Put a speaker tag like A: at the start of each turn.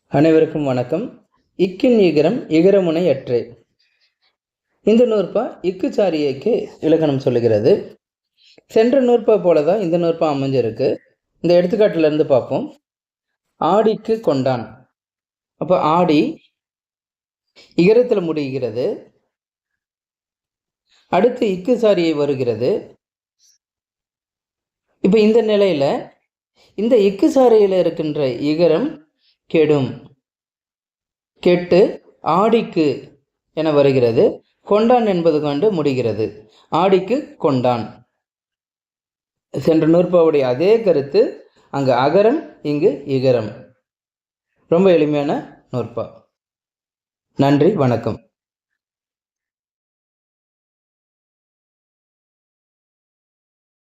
A: அனைவருக்கும் வணக்கம். இக்கின் ஈகரம் இகரமுனை அற்றே. இந்த நூற்பா இக்கு சாரியைக்கு இலக்கணம் சொல்லுகிறது. சென்ற நூற்பா போல தான் இந்த நூற்பா அமைஞ்சிருக்கு. இந்த எடுத்துக்காட்டிலிருந்து பார்ப்போம். ஆடிக்கு கொண்டான். அப்போ ஆடி இகரத்தில் முடிகிறது. அடுத்து இக்கு சாரியை வருகிறது. இப்போ இந்த நிலையில இந்த இக்கு சாரியில் இருக்கின்ற இகரம் கெடும். கெட்டு ஆடிக்கு என வருகிறது. கொண்டான் என்பது கொண்டு முடிகிறது. ஆடிக்கு கொண்டான். சென்ற நூற்பாவுடைய அதே கருத்து. அங்கு அகரம், இங்கு இகரம். ரொம்ப எளிமையான நூற்பா. நன்றி, வணக்கம்.